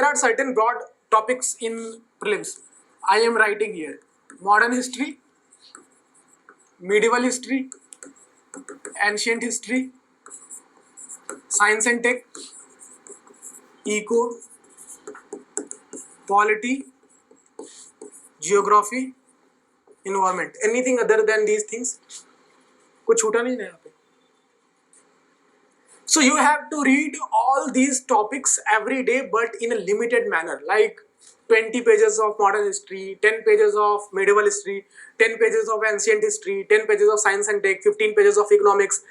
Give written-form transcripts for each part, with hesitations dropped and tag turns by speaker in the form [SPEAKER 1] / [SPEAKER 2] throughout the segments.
[SPEAKER 1] are certain broad topics in prelims. I am writing here modern history, medieval history, ancient history, science and tech, eco, polity, geography, environment. Anything other than these things? कुछ छूटा नहीं है यहाँ पे. So you have to read all these topics every day, but in a limited manner, like 20 pages of modern history, 10 pages of medieval history, 10 pages of ancient history, 10 pages of science and tech, 15 pages of economics,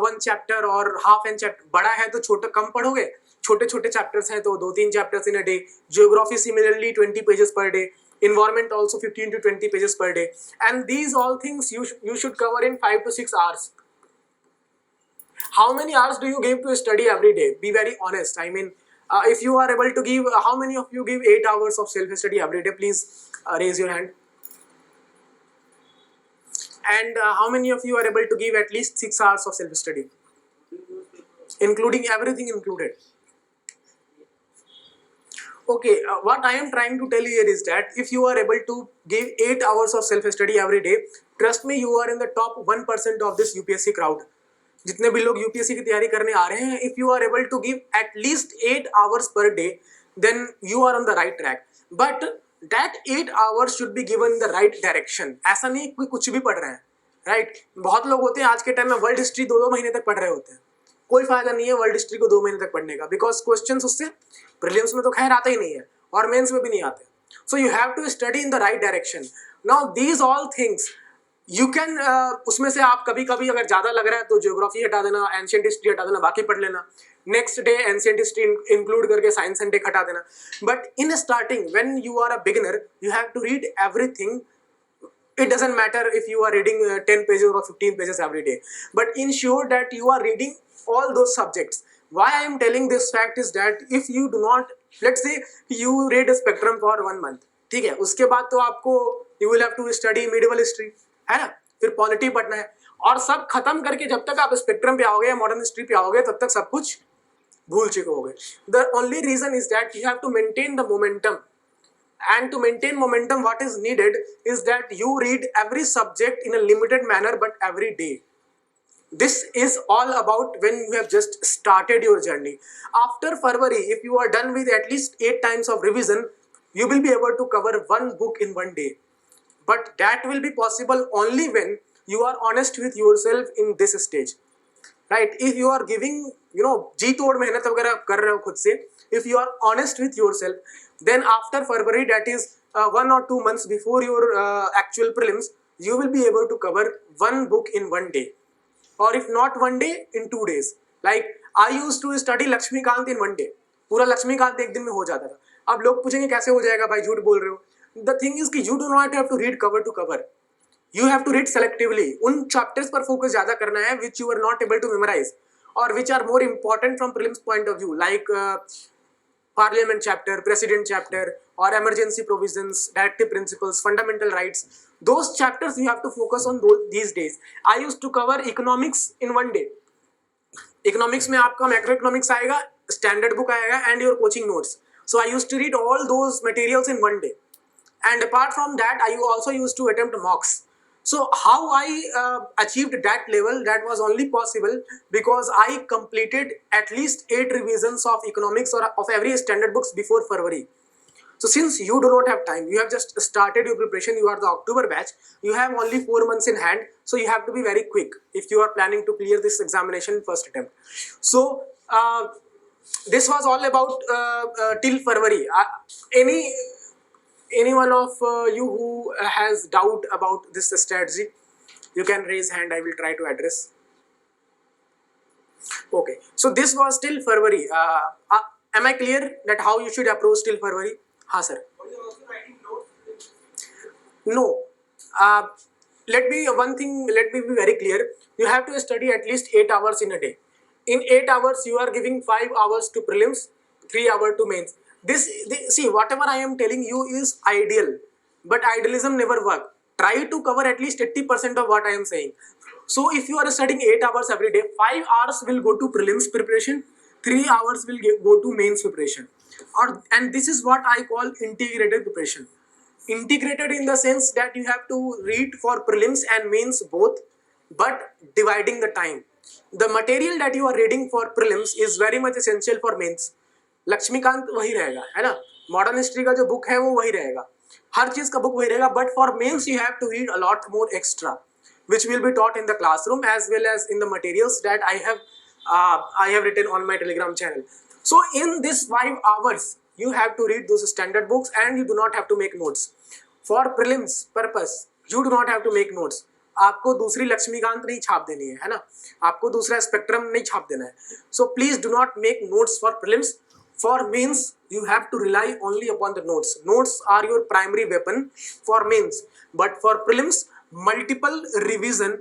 [SPEAKER 1] one chapter और half an chapter. बड़ा है तो छोटा कम पढ़ोगे, छोटे छोटे chapters हैं तो 2-3 chapters in a day. Geography similarly 20 pages per day. Environment also 15 to 20 pages per day. And these all things you should cover in 5 to 6 hours. How many hours do you give to study every day? Be very honest. I mean, if you are able to give, how many of you give 8 hours of self-study every day? Please raise your hand. And how many of you are able to give at least 6 hours of self-study? Including everything included. Okay, what I am trying to tell you here is that if you are able to give 8 hours of self-study every day, trust me, you are in the top 1% of this UPSC crowd. जितने भी लोग UPSC की तैयारी करने आ रहे हैं, if you are able to give at least 8 hours per day, then you are on the right track. But that 8 hours should be given in the right direction. ऐसा नहीं कोई कुछ भी पढ़ रहे हैं, राइट? बहुत लोग होते हैं आज के टाइम में वर्ल्ड हिस्ट्री 2-2 महीने तक पढ़ रहे होते हैं. कोई फायदा नहीं है वर्ल्ड हिस्ट्री को 2 महीने तक पढ़ने का, बिकॉज क्वेश्चन उससे प्रीलिम्स में तो खैर आता ही नहीं है और मेन्स में भी नहीं आते. So you have to study in the right direction. Now these all things you can, उसमें से आप कभी कभी अगर ज़्यादा लग रहा है तो ज्योग्राफी हटा देना, एंशिएंट हिस्ट्री हटा देना, बाकी पढ़ लेना. Next day ancient history include करके साइंस एंड टेक हटा देना. But in starting when you are a beginner, you have to read everything. It doesn't matter if you are reading 10 pages or 15 pages every day, but ensure that you are reading all those subjects. Why I am telling this fact is that if you do not, let's say you read a spectrum for 1 month, ठीक है, उसके बाद तो आपको you will have to study medieval history, है ना, फिर polity पढ़ना है, और सब खत्म करके जब तक आप स्पेक्ट्रम पे आओगे या मॉडर्न हिस्ट्री पे आओगे तब तक सब कुछ भूल चुके होगे. The only reason is that you have to maintain the momentum. And to maintain momentum, what is needed is that you read every subject in a limited manner, but every day. This is all about when you have just started your journey. After February, if you are done with at least 8 times of revision, you will be able to cover 1 book in 1 day. But that will be possible only when you are honest with yourself in this stage. Right? If you are giving, जी तोड़ मेहनत वगैरह कर रहे हो खुद से, if you are honest with yourself, then after February, that is 1 or 2 months before your actual prelims, you will be able to cover 1 book in 1 day, or if not 1 day, in 2 days. Like I used to study Laxmikant in 1 day. पूरा लक्ष्मीकांत एक दिन में हो जाता था. अब लोग पूछेंगे कैसे हो जाएगा भाई, झूठ बोल रहे हो. The thing is कि you do not have to read cover to cover. You have to read selectively. उन chapters पर focus ज़्यादा करना है which you are not able to memorize, or which are more important from prelims point of view, like Parliament chapter, President chapter, or emergency provisions, directive principles, fundamental rights. Those chapters you have to focus on these days. I used to cover economics in 1 day. Economics में आपका macro economics आएगा, standard book आएगा, and your coaching notes. So I used to read all those materials in 1 day. And apart from that, I also used to attempt mocks. So how I achieved that level, that was only possible because I completed at least 8 revisions of economics or of every standard books before February. So since you do not have time, you have just started your preparation, you are the October batch, you have only 4 months in hand, so you have to be very quick if you are planning to clear this examination first attempt. So this was all about till February. Any one of you who has doubt about this strategy, you can raise hand. I will try to address. Okay, so this was till February. Am I clear that how you should approach till February? हाँ sir. No. Let me be very clear. You have to study at least 8 hours in a day. In 8 hours, you are giving 5 hours to prelims, 3 hours to mains. See, whatever I am telling you is ideal, but idealism never works. Try to cover at least 80% of what I am saying. So if you are studying 8 hours every day, 5 hours will go to prelims preparation, 3 hours will go to mains preparation. और and this is what I call integrated preparation. Integrated in the sense that you have to read for prelims and mains both, but dividing the time. The material that you are reading for prelims is very much essential for mains. Laxmikant वही रहेगा, है ना, modern history का जो book है वो वही रहेगा, हर चीज का बुक वही रहेगा, but for mains you have to read a lot more extra which will be taught in the classroom as well as in the materials that I have written on my Telegram channel. So in this 5 hours you have to read those standard books and you do not have to make notes. For prelims purpose you do not have to make notes. आपको दूसरी लक्ष्मीकांत नहीं छाप देनी है ना, आपको दूसरा spectrum नहीं छाप देना है. So please do not make notes for prelims. For mains you have to rely only upon the notes. Notes are your primary weapon for mains, but for prelims multiple revision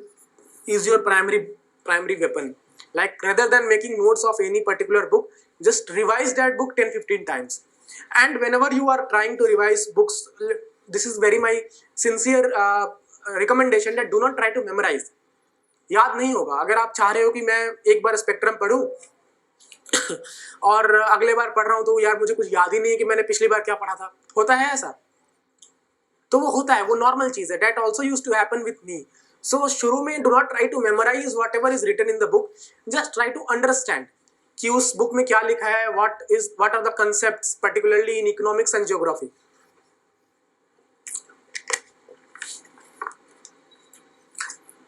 [SPEAKER 1] is your primary weapon. Like rather than making notes of any particular book, just revise that book 10-15 times. And whenever you are trying to revise books, this is very my sincere recommendation that do not try to memorize. याद नहीं होगा. अगर आप चाह रहे हो कि मैं एक बार स्पेक्ट्रम पढूं और अगले बार पढ़ रहा हूं तो यार मुझे कुछ याद ही नहीं है कि मैंने पिछली बार क्या पढ़ा था, होता है ऐसा, तो वो होता है, वो नॉर्मल चीज है. That also use to happen with me. So शुरू में do not try to memorise whatever is written in the book, just try to understand कि उस बुक में क्या लिखा है, what are the concepts particularly in economics and geography.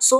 [SPEAKER 1] So